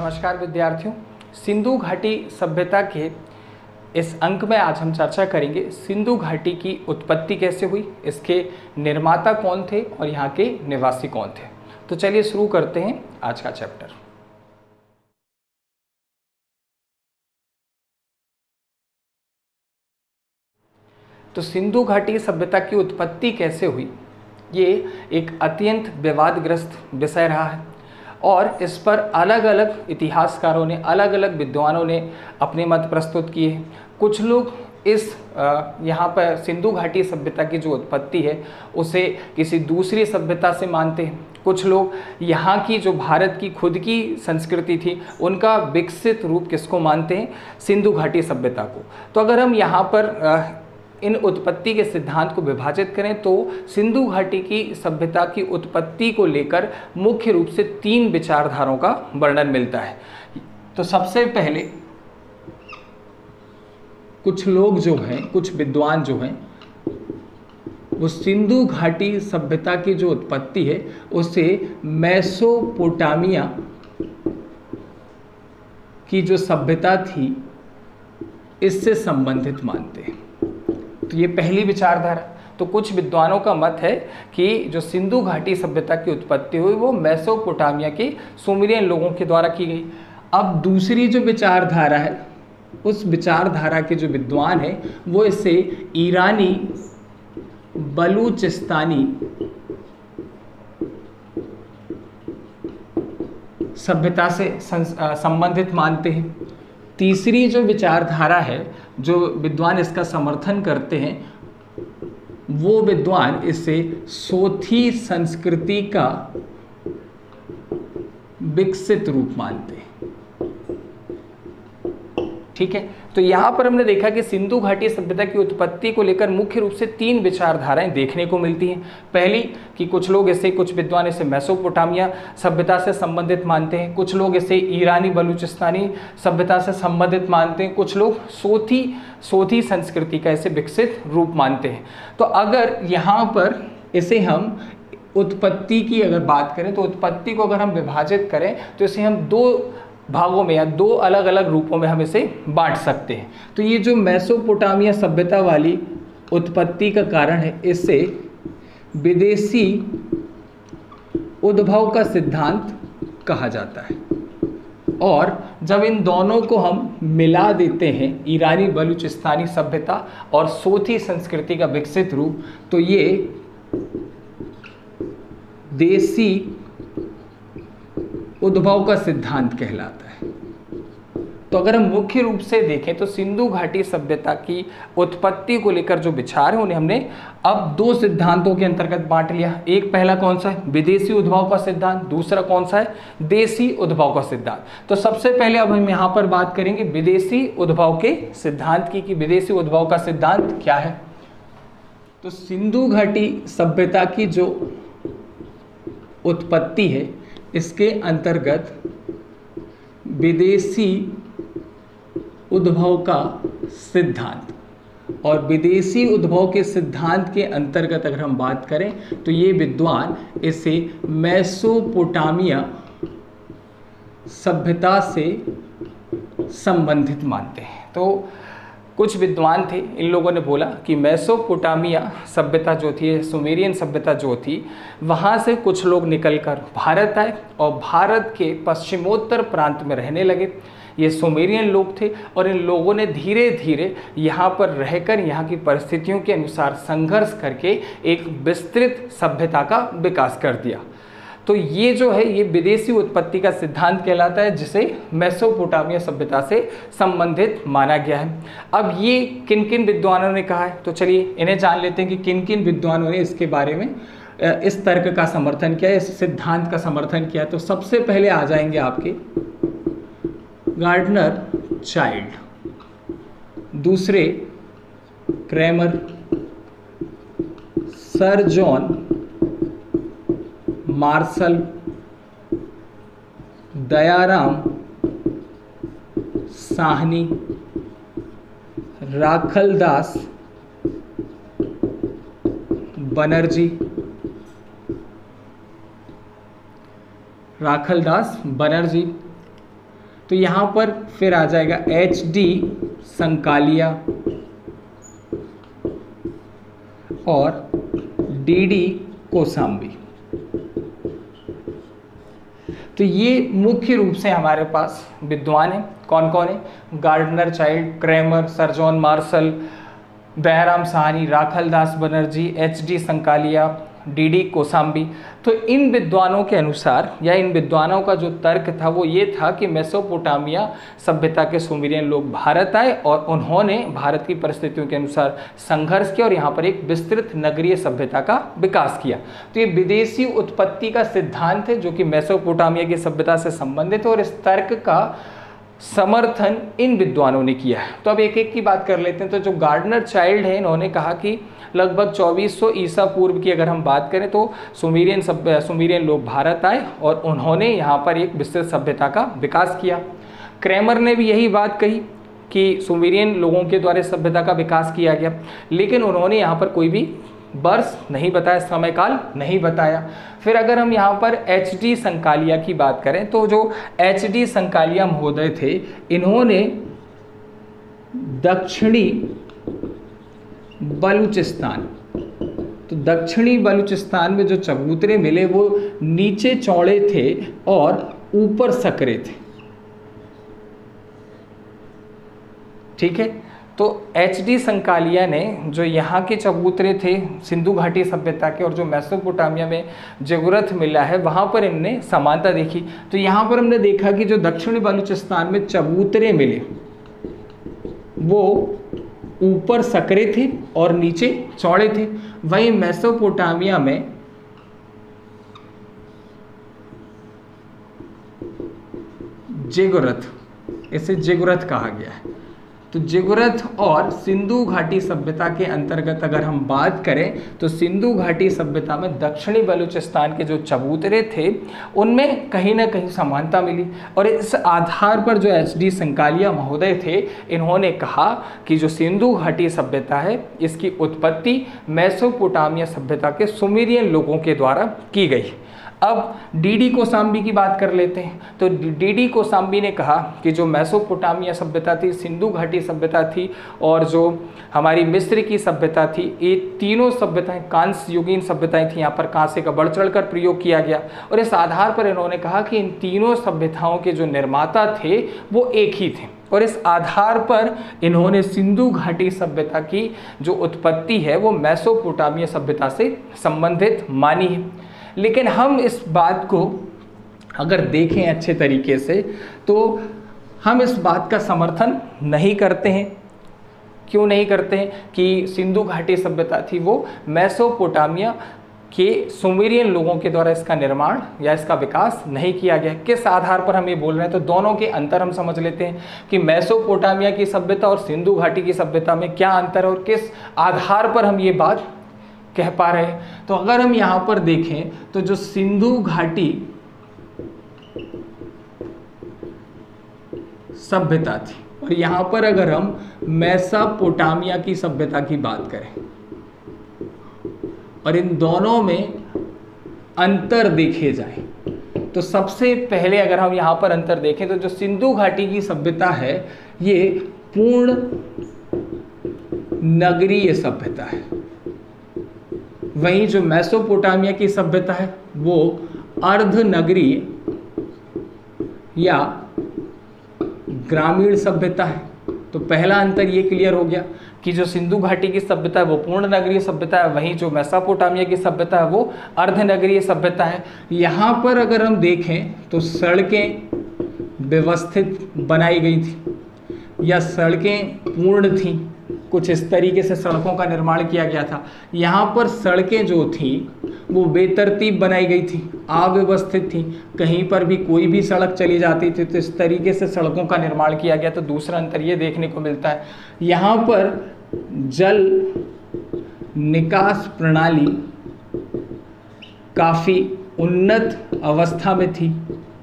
नमस्कार विद्यार्थियों, सिंधु घाटी सभ्यता के इस अंक में आज हम चर्चा करेंगे सिंधु घाटी की उत्पत्ति कैसे हुई, इसके निर्माता कौन थे और यहाँ के निवासी कौन थे। तो चलिए शुरू करते हैं आज का चैप्टर। तो सिंधु घाटी सभ्यता की उत्पत्ति कैसे हुई, ये एक अत्यंत विवादग्रस्त विषय रहा है और इस पर अलग अलग इतिहासकारों ने, अलग अलग विद्वानों ने अपने मत प्रस्तुत किए। कुछ लोग इस यहाँ पर सिंधु घाटी सभ्यता की जो उत्पत्ति है उसे किसी दूसरी सभ्यता से मानते हैं। कुछ लोग यहाँ की जो भारत की खुद की संस्कृति थी उनका विकसित रूप किसको मानते हैं, सिंधु घाटी सभ्यता को। तो अगर हम यहाँ पर इन उत्पत्ति के सिद्धांत को विभाजित करें तो सिंधु घाटी की सभ्यता की उत्पत्ति को लेकर मुख्य रूप से 3 विचारधाराओं का वर्णन मिलता है। तो सबसे पहले कुछ लोग जो हैं, कुछ विद्वान जो हैं, वो सिंधु घाटी सभ्यता की जो उत्पत्ति है उसे मेसोपोटामिया की जो सभ्यता थी इससे संबंधित मानते हैं। तो ये पहली विचारधारा। तो कुछ विद्वानों का मत है कि जो सिंधु घाटी सभ्यता की उत्पत्ति हुई वो मेसोपोटामिया के सुमेरियन लोगों के द्वारा की गई। अब दूसरी जो विचारधारा है, उस विचारधारा के जो विद्वान हैं वो इसे ईरानी बलूचिस्तानी सभ्यता से संबंधित मानते हैं। तीसरी जो विचारधारा है, जो विद्वान इसका समर्थन करते हैं, वो विद्वान इसे सोथी संस्कृति का विकसित रूप मानते हैं। ठीक है, तो यहाँ पर हमने देखा कि सिंधु घाटी सभ्यता की उत्पत्ति को लेकर मुख्य रूप से 3 विचारधाराएं देखने को मिलती हैं। पहली कि कुछ लोग इसे, कुछ विद्वान इसे मेसोपोटामिया सभ्यता से संबंधित मानते हैं, कुछ लोग इसे ईरानी बलूचिस्तानी सभ्यता से संबंधित मानते हैं, कुछ लोग सोथी संस्कृति का इसे विकसित रूप मानते हैं। तो अगर यहाँ पर इसे हम उत्पत्ति की अगर बात करें तो उत्पत्ति को अगर हम विभाजित करें तो इसे हम 2 भागों में या 2 अलग अलग रूपों में हम इसे बांट सकते हैं। तो ये जो मेसोपोटामिया सभ्यता वाली उत्पत्ति का कारण है, इसे विदेशी उद्भव का सिद्धांत कहा जाता है। और जब इन दोनों को हम मिला देते हैं, ईरानी बलूचिस्तानी सभ्यता और सोथी संस्कृति का विकसित रूप, तो ये देशी उद्भव का सिद्धांत कहलाता है। तो अगर हम मुख्य रूप से देखें तो सिंधु घाटी सभ्यता की उत्पत्ति को लेकर जो विचार है उन्हें हमने अब 2 सिद्धांतों के अंतर्गत बांट लिया। एक पहला कौन सा है, विदेशी उद्भव का सिद्धांत, दूसरा कौन सा है, देशी उद्भव का सिद्धांत। तो सबसे पहले अब हम यहाँ पर बात करेंगे विदेशी उद्भव के सिद्धांत की कि विदेशी उद्भव का सिद्धांत क्या है। तो सिंधु घाटी सभ्यता की जो उत्पत्ति है इसके अंतर्गत विदेशी उद्भव का सिद्धांत, और विदेशी उद्भव के सिद्धांत के अंतर्गत अगर हम बात करें तो ये विद्वान इसे मेसोपोटामिया सभ्यता से संबंधित मानते हैं। तो कुछ विद्वान थे, इन लोगों ने बोला कि मेसोपोटामिया सभ्यता जो थी, सुमेरियन सभ्यता जो थी, वहाँ से कुछ लोग निकलकर भारत आए और भारत के पश्चिमोत्तर प्रांत में रहने लगे। ये सुमेरियन लोग थे और इन लोगों ने धीरे धीरे यहाँ पर रहकर यहाँ की परिस्थितियों के अनुसार संघर्ष करके एक विस्तृत सभ्यता का विकास कर दिया। तो ये जो है ये विदेशी उत्पत्ति का सिद्धांत कहलाता है, जिसे मेसोपोटामिया सभ्यता से संबंधित माना गया है। अब ये किन किन विद्वानों ने कहा है, तो चलिए इन्हें जान लेते हैं कि किन किन विद्वानों ने इसके बारे में इस तर्क का समर्थन किया, इस सिद्धांत का समर्थन किया। तो सबसे पहले आ जाएंगे आपके गार्डनर चाइल्ड, दूसरे Cramer, sir John Marshall, Dayaram Sahni, Rakhaldas Banerjee, Rakhaldas Banerjee, तो यहाँ पर फिर आ जाएगा HD संकालिया और DD कोसाम्बी। तो ये मुख्य रूप से हमारे पास विद्वान हैं। कौन कौन है? Gardner Childe, Cramer, sir John Marshall, Dayaram Sahni, Rakhal Das Banerjee, HD Sankalia, DD Kosambi. तो इन विद्वानों के अनुसार या इन विद्वानों का जो तर्क था वो ये था कि मेसोपोटामिया सभ्यता के सुमेरियन लोग भारत आए और उन्होंने भारत की परिस्थितियों के अनुसार संघर्ष किया और यहाँ पर एक विस्तृत नगरीय सभ्यता का विकास किया। तो ये विदेशी उत्पत्ति का सिद्धांत है जो कि मेसोपोटामिया की सभ्यता से संबंधित है और इस तर्क का समर्थन इन विद्वानों ने किया है। तो अब एक एक की बात कर लेते हैं। तो जो गार्डनर चाइल्ड है इन्होंने कहा कि लगभग 2400 ईसा पूर्व की अगर हम बात करें तो सुमेरियन लोग भारत आए और उन्होंने यहाँ पर एक विस्तृत सभ्यता का विकास किया। क्रैमर ने भी यही बात कही कि सुमेरियन लोगों के द्वारा सभ्यता का विकास किया गया, लेकिन उन्होंने यहाँ पर कोई भी वर्ष नहीं बताया, समयकाल नहीं बताया। फिर अगर हम यहाँ पर HD संकालिया की बात करें तो जो HD संकालिया महोदय थे इन्होंने दक्षिणी बलूचिस्तान, तो दक्षिणी बलूचिस्तान में जो चबूतरे मिले वो नीचे चौड़े थे और ऊपर सकरे थे। ठीक है, तो HD संकालिया ने जो यहाँ के चबूतरे थे सिंधु घाटी सभ्यता के और जो मेसोपोटामिया में ज़रूरत मिला है वहाँ पर इनने समानता देखी। तो यहाँ पर हमने देखा कि जो दक्षिणी बलूचिस्तान में चबूतरे मिले वो ऊपर सकरे थे और नीचे चौड़े थे। वहीं मेसोपोटामिया में जेगुरथ, इसे जेगुरथ कहा गया है। तो जेगुरथ और सिंधु घाटी सभ्यता के अंतर्गत अगर हम बात करें तो सिंधु घाटी सभ्यता में दक्षिणी बलूचिस्तान के जो चबूतरे थे उनमें कहीं ना कहीं समानता मिली और इस आधार पर जो HD संकालिया महोदय थे इन्होंने कहा कि जो सिंधु घाटी सभ्यता है इसकी उत्पत्ति मेसोपोटामिया सभ्यता के सुमेरियन लोगों के द्वारा की गई। अब DD कोसाम्बी की बात कर लेते हैं। तो DD कोसाम्बी ने कहा कि जो मेसोपोटामिया सभ्यता थी, सिंधु घाटी सभ्यता थी और जो हमारी मिस्र की सभ्यता थी, ये तीनों सभ्यताएं कांस्य युगीन सभ्यताएं थी। यहाँ पर कांस्य का बढ़ चढ़कर प्रयोग किया गया और इस आधार पर इन्होंने कहा कि इन तीनों सभ्यताओं के जो निर्माता थे वो एक ही थे और इस आधार पर इन्होंने सिंधु घाटी सभ्यता की जो उत्पत्ति है वो मेसोपोटामिया सभ्यता से संबंधित मानी है। लेकिन हम इस बात को अगर देखें अच्छे तरीके से तो हम इस बात का समर्थन नहीं करते हैं। क्यों नहीं करते हैं? कि सिंधु घाटी सभ्यता थी वो मेसोपोटामिया के सुमेरियन लोगों के द्वारा इसका निर्माण या इसका विकास नहीं किया गया। किस आधार पर हम ये बोल रहे हैं? तो दोनों के अंतर हम समझ लेते हैं कि मेसोपोटामिया की सभ्यता और सिंधु घाटी की सभ्यता में क्या अंतर है और किस आधार पर हम ये बात कह पा रहे हैं। तो अगर हम यहाँ पर देखें तो जो सिंधु घाटी सभ्यता थी और यहाँ पर अगर हम मेसोपोटामिया की सभ्यता की बात करें और इन दोनों में अंतर देखे जाए तो सबसे पहले अगर हम यहाँ पर अंतर देखें तो जो सिंधु घाटी की सभ्यता है ये पूर्ण नगरीय सभ्यता है, वहीं जो मेसोपोटामिया की सभ्यता है वो अर्ध नगरीय या ग्रामीण सभ्यता है। तो पहला अंतर ये क्लियर हो गया कि जो सिंधु घाटी की सभ्यता है वो पूर्ण नगरीय सभ्यता है, वहीं जो मेसोपोटामिया की सभ्यता है वो अर्ध नगरीय सभ्यता है। यहाँ पर अगर हम देखें तो सड़कें व्यवस्थित बनाई गई थी या सड़कें पूर्ण थीं, कुछ इस तरीके से सड़कों का निर्माण किया गया था। यहाँ पर सड़कें जो थी वो बेतरतीब बनाई गई थी, अव्यवस्थित थी, कहीं पर भी कोई भी सड़क चली जाती थी तो इस तरीके से सड़कों का निर्माण किया गया। तो दूसरा अंतर ये देखने को मिलता है, यहाँ पर जल निकास प्रणाली काफ़ी उन्नत अवस्था में थी,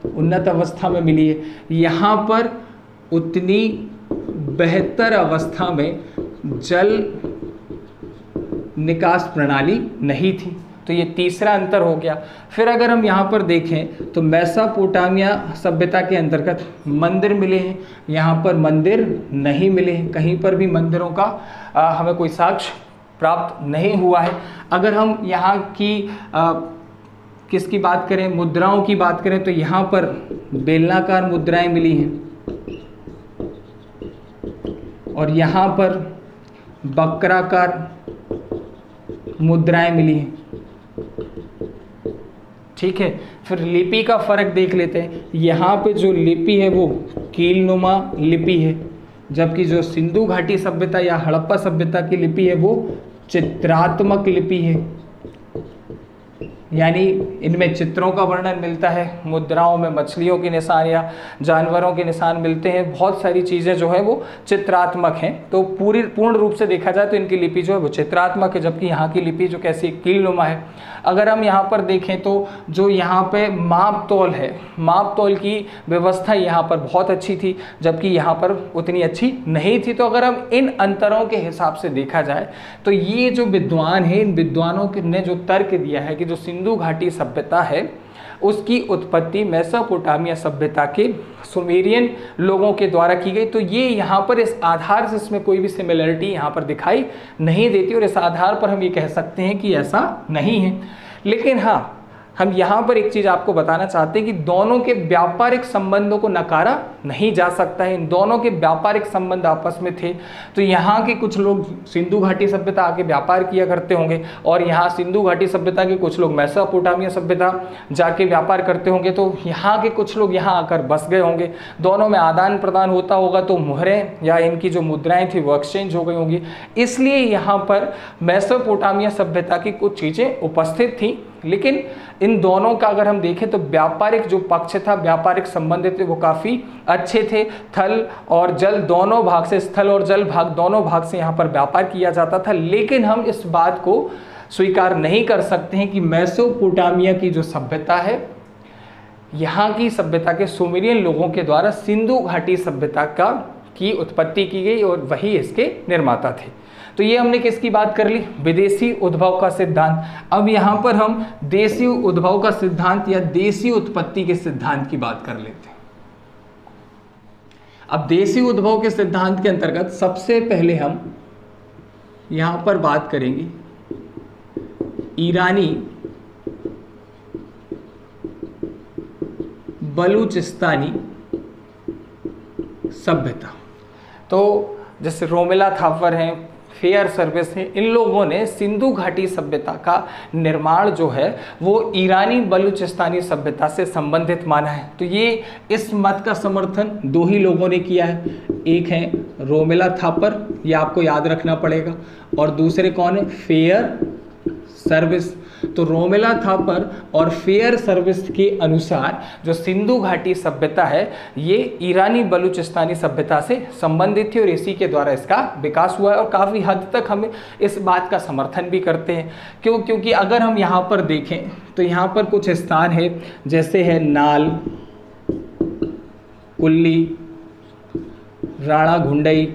उन्नत अवस्था में मिली है। यहाँ पर उतनी बेहतर अवस्था में जल निकास प्रणाली नहीं थी। तो ये तीसरा अंतर हो गया। फिर अगर हम यहाँ पर देखें तो मेसोपोटामिया सभ्यता के अंतर्गत मंदिर मिले हैं, यहाँ पर मंदिर नहीं मिले हैं, कहीं पर भी मंदिरों का हमें कोई साक्ष्य प्राप्त नहीं हुआ है। अगर हम यहाँ की किसकी बात करें, मुद्राओं की बात करें, तो यहाँ पर बेलनाकार मुद्राएं मिली हैं और यहाँ पर बक्राकार मुद्राएं मिली हैं। ठीक है, फिर लिपि का फर्क देख लेते हैं। यहाँ पे जो लिपि है वो कीलनुमा लिपि है, जबकि जो सिंधु घाटी सभ्यता या हड़प्पा सभ्यता की लिपि है वो चित्रात्मक लिपि है, यानी इनमें चित्रों का वर्णन मिलता है, मुद्राओं में मछलियों के निशान या जानवरों के निशान मिलते हैं, बहुत सारी चीज़ें जो है वो चित्रात्मक हैं। तो पूर्ण रूप से देखा जाए तो इनकी लिपि जो है वो चित्रात्मक है, जबकि यहाँ की लिपि जो कैसी कीलनुमा है। अगर हम यहाँ पर देखें तो जो यहाँ पे माप तौल है, माप तौल की व्यवस्था यहाँ पर बहुत अच्छी थी, जबकि यहाँ पर उतनी अच्छी नहीं थी। तो अगर हम इन अंतरों के हिसाब से देखा जाए तो ये जो विद्वान है, इन विद्वानों ने जो तर्क दिया है कि जो सिंधु घाटी सभ्यता है उसकी उत्पत्ति मेसोपोटामिया सभ्यता के सुमेरियन लोगों के द्वारा की गई, तो ये यहाँ पर इस आधार से इसमें कोई भी सिमिलरिटी यहाँ पर दिखाई नहीं देती और इस आधार पर हम ये कह सकते हैं कि ऐसा नहीं है। लेकिन हाँ, हम यहाँ पर एक चीज़ आपको बताना चाहते हैं कि दोनों के व्यापारिक संबंधों को नकारा नहीं जा सकता है। इन दोनों के व्यापारिक संबंध आपस में थे, तो यहाँ के कुछ लोग सिंधु घाटी सभ्यता आके व्यापार किया करते होंगे और यहाँ सिंधु घाटी सभ्यता के कुछ लोग मेसोपोटामिया सभ्यता जाके व्यापार करते होंगे, तो यहाँ के कुछ लोग यहाँ आकर बस गए होंगे, दोनों में आदान प्रदान होता होगा, तो मुहरें या इनकी जो मुद्राएं थी वो एक्सचेंज हो गई होंगी। इसलिए यहाँ पर मेसोपोटामिया सभ्यता की कुछ चीज़ें उपस्थित थी। लेकिन इन दोनों का अगर हम देखें तो व्यापारिक जो पक्ष था, व्यापारिक संबंध थे, वो काफ़ी अच्छे थे। थल और जल दोनों भाग से, स्थल और जल भाग दोनों भाग से यहाँ पर व्यापार किया जाता था। लेकिन हम इस बात को स्वीकार नहीं कर सकते हैं कि मेसोपोटामिया की जो सभ्यता है, यहाँ की सभ्यता के सुमेरियन लोगों के द्वारा सिंधु घाटी सभ्यता की उत्पत्ति की गई और वही इसके निर्माता थे। तो ये हमने किसकी बात कर ली, विदेशी उद्भव का सिद्धांत। अब यहाँ पर हम देशी उद्भव का सिद्धांत या देशी उत्पत्ति के सिद्धांत की बात कर लेते हैं। अब देशी उद्भव के सिद्धांत के अंतर्गत सबसे पहले हम यहाँ पर बात करेंगे ईरानी बलूचिस्तानी सभ्यता। तो जैसे रोमिला थापर हैं, फेयर सर्विस है, इन लोगों ने सिंधु घाटी सभ्यता का निर्माण जो है वो ईरानी बलूचिस्तानी सभ्यता से संबंधित माना है। तो ये इस मत का समर्थन दो ही लोगों ने किया है, एक है रोमिला थापर, ये आपको याद रखना पड़ेगा, और दूसरे कौन है, फेयर सर्विस। तो रोमिला थापर और फेयर सर्विस के अनुसार जो सिंधु घाटी सभ्यता है ये ईरानी बलूचिस्तानी सभ्यता से संबंधित थी और इसी के द्वारा इसका विकास हुआ है। और काफ़ी हद तक हम इस बात का समर्थन भी करते हैं। क्योंकि अगर हम यहाँ पर देखें तो यहाँ पर कुछ स्थान है, जैसे है नाल, कुल्ली, राणा घुंडई,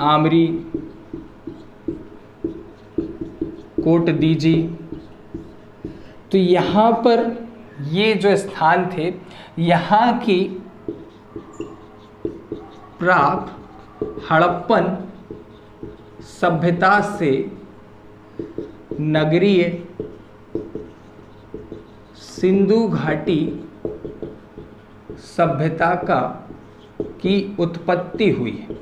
आमरी, कोट दीजी। तो यहाँ पर ये जो स्थान थे, यहाँ की प्राप्त हड़प्पन सभ्यता से नगरीय सिंधु घाटी सभ्यता की उत्पत्ति हुई है।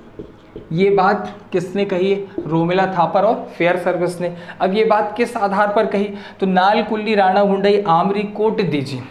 ये बात किसने कही है, रोमिला थापर और फेयर सर्विस ने। अब ये बात किस आधार पर कही, तो नाल, कुल्ली, राणा घुंडई, आमरी, कोट दीजी,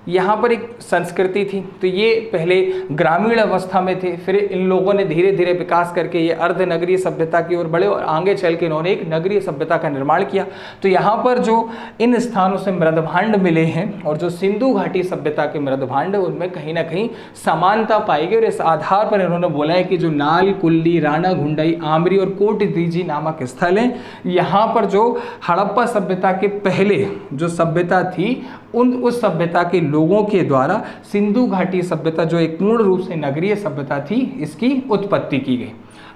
यहाँ पर एक संस्कृति थी। तो ये पहले ग्रामीण अवस्था में थे, फिर इन लोगों ने धीरे धीरे विकास करके ये अर्ध नगरीय सभ्यता की ओर बढ़े और आगे चल के इन्होंने एक नगरीय सभ्यता का निर्माण किया। तो यहाँ पर जो इन स्थानों से मृदभांड मिले हैं और जो सिंधु घाटी सभ्यता के मृदभांड है उनमें कहीं ना कहीं समानता पाई गई और इस आधार पर इन्होंने बोला है कि जो नाल, कुल्ली, राणा घुंडई, आमरी और कोट दीजी नामक स्थल हैं, यहाँ पर जो हड़प्पा सभ्यता के पहले जो सभ्यता थी उस सभ्यता के लोगों के द्वारा सिंधु घाटी सभ्यता जो एक पूर्ण रूप से नगरीय सभ्यता थी इसकी उत्पत्ति की गई।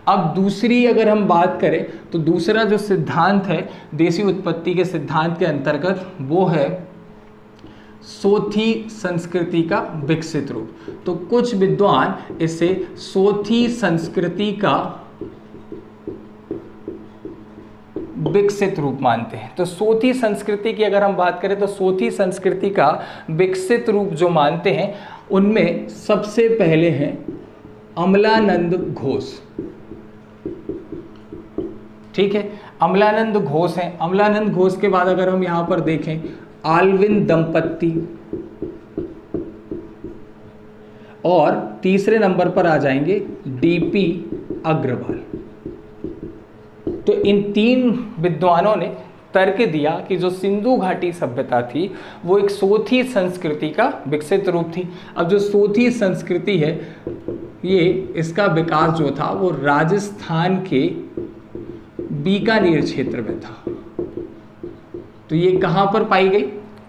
अब दूसरी अगर हम बात करें तो दूसरा जो सिद्धांत है देसी उत्पत्ति के सिद्धांत के अंतर्गत, वो है सोथी संस्कृति का विकसित रूप। तो कुछ विद्वान इसे सोथी संस्कृति का विकसित रूप मानते हैं। तो सोथी संस्कृति की अगर हम बात करें तो सोथी संस्कृति का विकसित रूप जो मानते हैं उनमें सबसे पहले हैं अमलानंद घोष। ठीक है, अमलानंद घोष हैं। अमलानंद घोष के बाद अगर हम यहाँ पर देखें आल्विन दंपत्ति, और तीसरे नंबर पर आ जाएंगे डीपी अग्रवाल। तो इन तीन विद्वानों ने तर्क दिया कि जो सिंधु घाटी सभ्यता थी वो एक सोथी संस्कृति का विकसित रूप थी। अब जो सोथी संस्कृति है ये इसका विकास जो था वो राजस्थान के बीकानेर क्षेत्र में था। तो ये कहाँ पर पाई गई,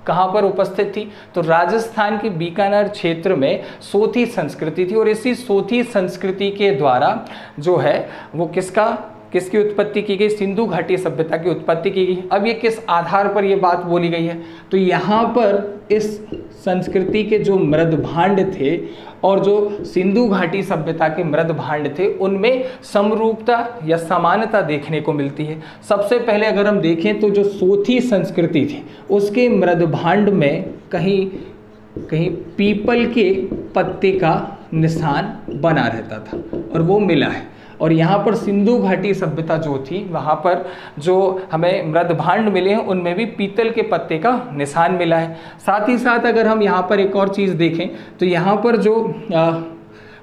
कहाँ पर उपस्थित थी? तो राजस्थान के बीकानेर क्षेत्र में सोथी संस्कृति थी, और इसी सोथी संस्कृति के द्वारा जो है वो किसकी उत्पत्ति की गई? सिंधु घाटी सभ्यता की उत्पत्ति की गई। अब ये किस आधार पर ये बात बोली गई है? तो यहाँ पर इस संस्कृति के जो मृदभांड थे और जो सिंधु घाटी सभ्यता के मृदभांड थे उनमें समरूपता या समानता देखने को मिलती है। सबसे पहले अगर हम देखें तो जो सोथी संस्कृति थी उसके मृदभांड में कहीं कहीं पीपल के पत्ते का निशान बना रहता था और वो मिला है। और यहाँ पर सिंधु घाटी सभ्यता जो थी वहाँ पर जो हमें मृदभांड मिले हैं उनमें भी पीतल के पत्ते का निशान मिला है। साथ ही साथ अगर हम यहाँ पर एक और चीज़ देखें तो यहाँ पर जो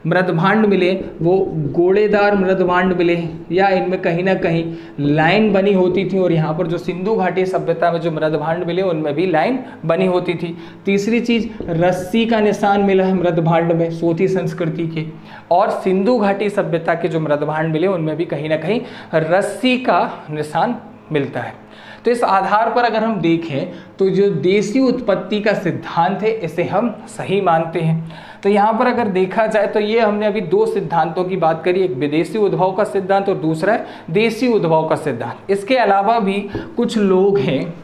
मृदभांड मिले वो गोलेदार मृदभांड मिले, या इनमें कहीं ना कहीं लाइन बनी होती थी, और यहाँ पर जो सिंधु घाटी सभ्यता में जो मृदभांड मिले उनमें भी लाइन बनी होती थी। तीसरी चीज़ रस्सी का निशान मिला है मृदभांड में सोथी संस्कृति के, और सिंधु घाटी सभ्यता के जो मृदभांड मिले उनमें भी कहीं ना कहीं रस्सी का निशान मिलता है। तो इस आधार पर अगर हम देखें तो जो देसी उत्पत्ति का सिद्धांत है इसे हम सही मानते हैं। तो यहाँ पर अगर देखा जाए तो ये हमने अभी दो सिद्धांतों की बात करी, एक विदेशी उद्भव का सिद्धांत और दूसरा है देसी उद्भव का सिद्धांत। इसके अलावा भी कुछ लोग हैं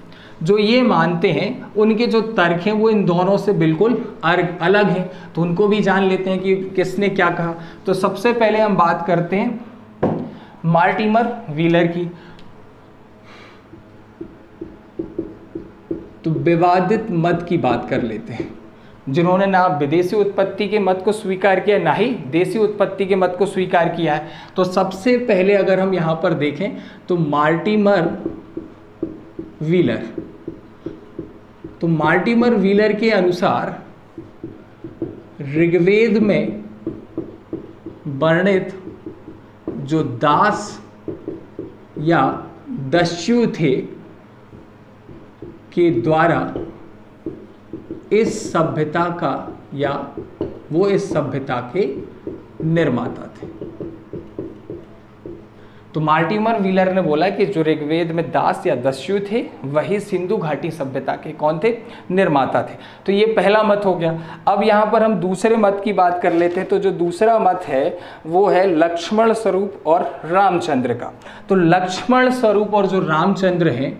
जो ये मानते हैं, उनके जो तर्क हैं वो इन दोनों से बिल्कुल अलग हैं। तो उनको भी जान लेते हैं कि किसने क्या कहा। तो सबसे पहले हम बात करते हैं मार्टिमर व्हीलर की। तो विवादित मत की बात कर लेते हैं, जिन्होंने ना विदेशी उत्पत्ति के मत को स्वीकार किया ना ही देसी उत्पत्ति के मत को स्वीकार किया है। तो सबसे पहले अगर हम यहाँ पर देखें तो मार्टिमर व्हीलर, तो मार्टिमर व्हीलर के अनुसार ऋग्वेद में वर्णित जो दास या दस्यु थे के द्वारा इस सभ्यता का, या वो इस सभ्यता के निर्माता थे। तो मार्टिमर व्हीलर ने बोला कि जो ऋग्वेद में दास या दस्यु थे वही सिंधु घाटी सभ्यता के कौन थे? निर्माता थे। तो ये पहला मत हो गया। अब यहाँ पर हम दूसरे मत की बात कर लेते हैं। तो जो दूसरा मत है वो है लक्ष्मण स्वरूप और रामचंद्र का। तो लक्ष्मण स्वरूप और जो रामचंद्र हैं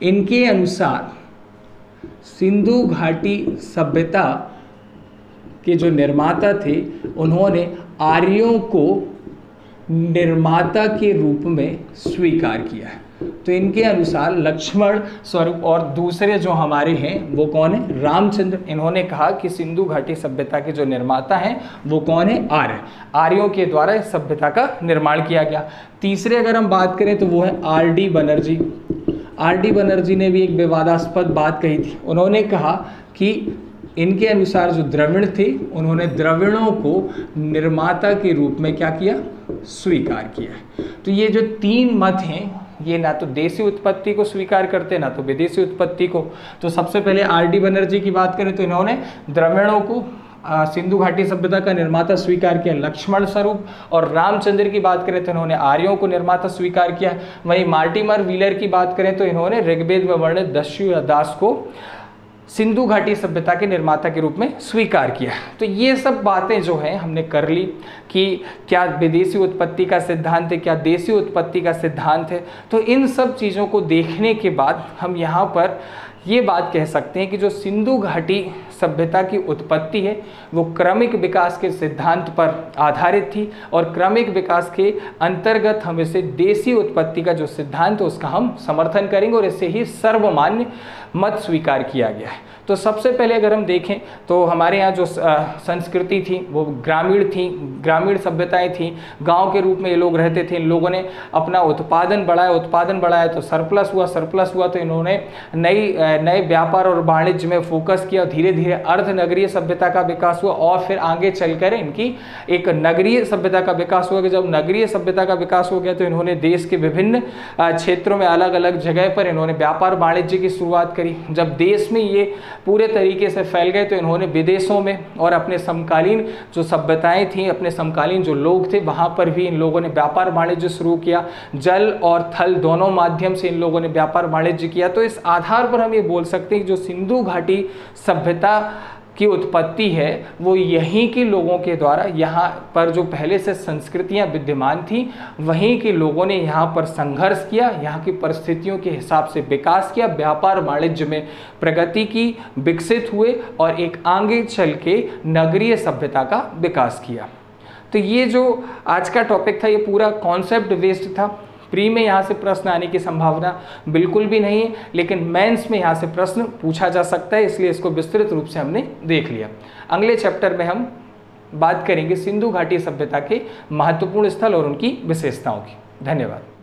इनके अनुसार सिंधु घाटी सभ्यता के जो निर्माता थे उन्होंने आर्यों को निर्माता के रूप में स्वीकार किया है। तो इनके अनुसार लक्ष्मण स्वरूप और दूसरे जो हमारे हैं वो कौन है? रामचंद्र। इन्होंने कहा कि सिंधु घाटी सभ्यता के जो निर्माता हैं वो कौन है? आर्य। आर्यों के द्वारा इस सभ्यता का निर्माण किया गया। तीसरे अगर हम बात करें तो वो है आर.डी. बनर्जी। आर.डी. बनर्जी ने भी एक विवादास्पद बात कही थी। उन्होंने कहा कि इनके अनुसार जो द्रविड़ थे उन्होंने द्रविड़ों को निर्माता के रूप में क्या किया? स्वीकार किया। तो ये जो तीन मत हैं ये ना तो देसी उत्पत्ति को स्वीकार करते ना तो विदेशी उत्पत्ति को। तो सबसे पहले आर.डी. बनर्जी की बात करें तो इन्होंने द्रविड़ों को सिंधु घाटी सभ्यता का निर्माता स्वीकार किया लक्ष्मण स्वरूप, और रामचंद्र की बात करें तो इन्होंने आर्यों को निर्माता स्वीकार किया। वहीं मार्टिमर व्हीलर की बात करें तो इन्होंने ऋग्वेद में वर्णित दस्यु या दास को सिंधु घाटी सभ्यता के निर्माता के रूप में स्वीकार किया। तो ये सब बातें जो हैं हमने कर ली कि क्या विदेशी उत्पत्ति का सिद्धांत है, क्या देशी उत्पत्ति का सिद्धांत है। तो इन सब चीज़ों को देखने के बाद हम यहाँ पर ये बात कह सकते हैं कि जो सिंधु घाटी सभ्यता की उत्पत्ति है वो क्रमिक विकास के सिद्धांत पर आधारित थी, और क्रमिक विकास के अंतर्गत हम इसे देशी उत्पत्ति का जो सिद्धांत है उसका हम समर्थन करेंगे, और इसे ही सर्वमान्य मत स्वीकार किया गया है। तो सबसे पहले अगर हम देखें तो हमारे यहाँ जो संस्कृति थी वो ग्रामीण थी, ग्रामीण सभ्यताएं थी, गांव के रूप में ये लोग रहते थे। इन लोगों ने अपना उत्पादन बढ़ाया तो सरप्लस हुआ तो इन्होंने नए व्यापार और वाणिज्य में फोकस किया। धीरे धीरे अर्ध नगरीय सभ्यता का विकास हुआ, और फिर आगे चलकर इनकी एक नगरीय सभ्यता का विकास हुआ। जब नगरीय सभ्यता का विकास हो गया तो इन्होंने देश के विभिन्न क्षेत्रों में अलग अलग जगह पर इन्होंने व्यापार वाणिज्य की शुरुआत करी। जब देश में ये पूरे तरीके से फैल गए तो इन्होंने विदेशों में और अपने समकालीन जो सभ्यताएं थी, अपने समकालीन जो लोग थे, वहाँ पर भी इन लोगों ने व्यापार वाणिज्य शुरू किया। जल और थल दोनों माध्यम से इन लोगों ने व्यापार वाणिज्य किया। तो इस आधार पर हम ये बोल सकते हैं कि जो सिंधु घाटी सभ्यता की उत्पत्ति है वो यहीं के लोगों के द्वारा, यहाँ पर जो पहले से संस्कृतियाँ विद्यमान थी वहीं के लोगों ने यहाँ पर संघर्ष किया, यहाँ की परिस्थितियों के हिसाब से विकास किया, व्यापार वाणिज्य में प्रगति की, विकसित हुए और एक आगे चल के नगरीय सभ्यता का विकास किया। तो ये जो आज का टॉपिक था ये पूरा कॉन्सेप्ट बेस्ड था। प्री में यहाँ से प्रश्न आने की संभावना बिल्कुल भी नहीं है, लेकिन मेंस में यहाँ से प्रश्न पूछा जा सकता है, इसलिए इसको विस्तृत रूप से हमने देख लिया। अगले चैप्टर में हम बात करेंगे सिंधु घाटी सभ्यता के महत्वपूर्ण स्थल और उनकी विशेषताओं की। धन्यवाद।